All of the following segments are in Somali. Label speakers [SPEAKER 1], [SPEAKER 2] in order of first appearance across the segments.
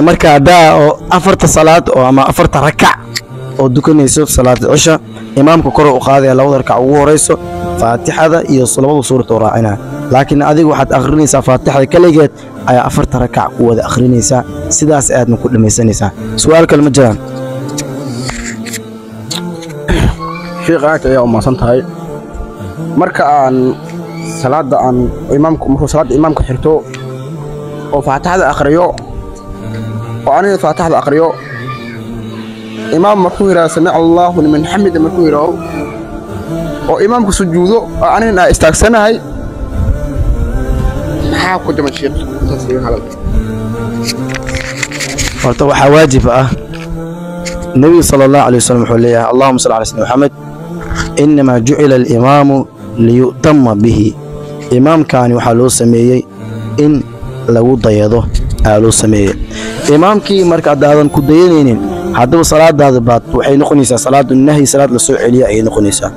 [SPEAKER 1] marka hadaa oo afarta salaad oo ama afarta rakac oo dukanayso salaad cisha imaamku kor u qaadaya labada rakac ugu horeyso faatixada iyo labada suurad oo raacina laakiin adigu waxaad akhrinaysaa faatixada kaligeed ayaa afarta rakac ku wada akhrinaysaa sidaas aadna ku dhamaysanaysaa su'aal kale ma jiraan
[SPEAKER 2] sheekhaat ayaa u maasantahay marka aan salaada aan imaamku markuu salaada imaamku xirto oo faatixada akhriyo oo aniga faatixada akhriyo imaam markuu yiraahdo sami'a Allahu liman hamida markuu yiraahdo oo imaamku sujuudo anina istaagsanahay maxaa ku dhiman sheekh tasbiix halal
[SPEAKER 1] horta waxa waajib ah nabi sallallahu alayhi wasallam wuxuu leeyahay Allahumma salli ala sayyidina Muhammad inma ju'ila al-imamu liyutamma bihi imaamkaani waxa loo sameeyay in lagu dayado loo sameeyay imaamkii marka daadan ku dayanaynin haddaba salaadaada baad waxay noqonaysaa salaadu nahi salaad la soo celiya ay noqonaysaa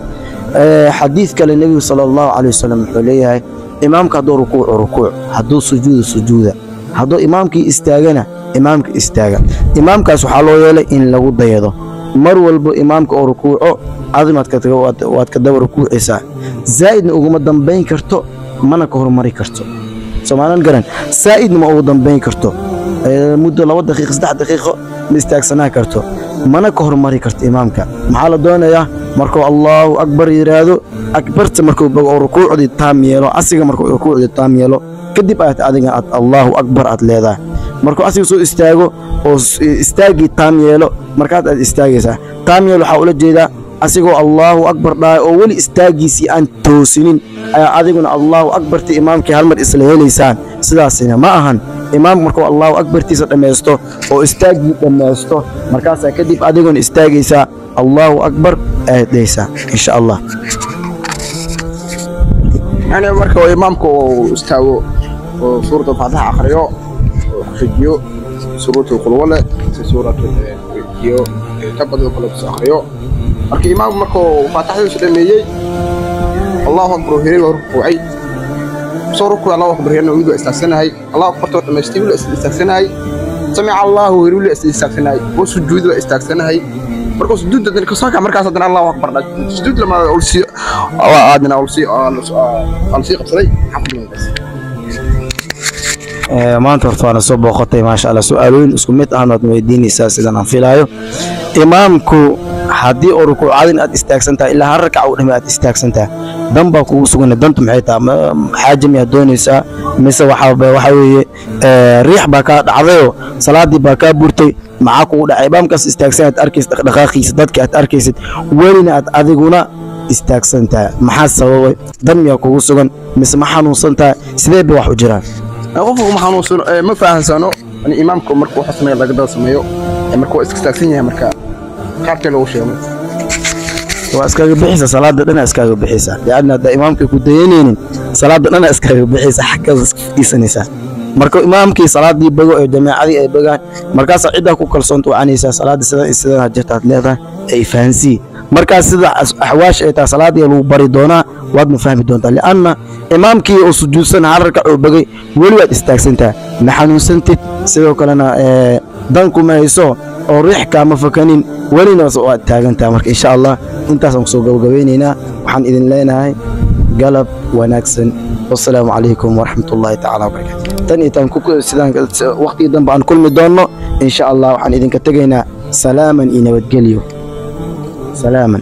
[SPEAKER 1] xadiis kale nabi sallallahu alayhi wasallam wuxuu leeyahay imaamka hadduu rukuuc hadduu sujuuda hadduu imaamkii istaagana imaamka istaaga imaamkaas waxaa loo yeelay in lagu dayado mar walba imaamka oo rukuuco cadimadka waad ka daba rukuucaysaa zaa'idna uguma dambayn karto mana ka hormari karto Soomaalian garan zaa'idna ma ugu dambayn karto muddo 2 daqiiqo 3 daqiiqo ma istaagsanaa karto mana ka hormari karto imaamka maxaa la doonayaa markuu Allahu akbar yiraahdo akbarta markuu rukuucdi taam yeelo asiga markuu rukuucdi taam yeelo kadib aad adiga Allahu akbar aad leedahay markuu asiga soo istaago oo istaagi taam yeelo markaad aad istaagaysaa taam yeelo waxa ula jeedaa asigoo Allahu akbar dhaay oo wali istaagiisi aan toosinin ayaa adiguna Allahu akbarti imaamkii hal mar isla helaysaan sidaasina ma ahan imaam markuu Allahu akbartiisa dhameysto oo istaagi dhameysto markaas kadib adiguna istaagaysaa Allahu akbar aadaysa insha Allah
[SPEAKER 2] يعني marka imaamku istaago oo suurada faatiha akhriyo oo xijiyo suurada qulwala suurada iyo tabada kala akhriyo marka imaamku markuu faatixada soo dhameeyay Allahu akbar rukuucay soo rukuuc Allahu akbar inuu ugu istaagsanahay Allahu akbar too dhameystay uu istaagsanahay sami'a Allahu uu istaagsanahay oo sujuud waa istaagsanahay markuu sujuud dadna ka soo markaas hadana Allahu akbar sujuud lama ulsi aadna ulsi qabsaday
[SPEAKER 1] maanta horta soo booqatay ma sha Allah su'aalooyin isku mid ah aad weydiinaysaa sidan aan filayo imaamku haddii oo rukuucadin aad istaagsantaa ilaa har rakac uu dhamaad istaagsantaa dan baa kugu sugan danta maxay tahay xaaja miyaa doonaysaa mise waxa weeye riix baa ka dhacdayo salaadii baa ka burtay maxaa kugu dhacay imaamkaas istaagsan aad arkaysid dhaqdhaqaaqiisa dadka aad arkaysid welina aad adiguna istaagsantaa maxaa sababay dan miyaa kugu sugan mise ma xanuunsantaa sidee bay wax u jiraan
[SPEAKER 2] qofku ma xanuunsan ma fahansano imaamku markuu xusmay laga dal sameeyo markuu istaagsan yahay marka qaabka loo sheego
[SPEAKER 1] waa iskaga bixisa salaada dhan iskaga bixisa yaadna da imaamka ku dayanaynin salaada dhan iskaga bixisa xaqas iskiisanaysa marka imaamkii salaadii bago ee jamaacadii ay bagaan markaas cida ku kalsoonto waanaysa salaada sida jirtaad leedahay ay fahansi markaas sida ahwaash ay taa salaadii lagu bari doonaa waad ma fahmi doontaa laana imaamkii oo sujuudsan hal rakac oo bagay wali waad istaagsantaa ma xanuunsantid sidoo kalena danku ma hayso oo riix ka ma fakanin walina soo taagantaa marka insha Allah intaas aan soo gabagabeynayna waxaan idin leenahay galab wanaagsan والسلام عليكم ورحمة الله تعالى وبركاته تاني تانكو سيدان وقتي دنب عن كل مدونو إن شاء الله وحن إذن كتغينا سلاما إنا وتقليو سلاما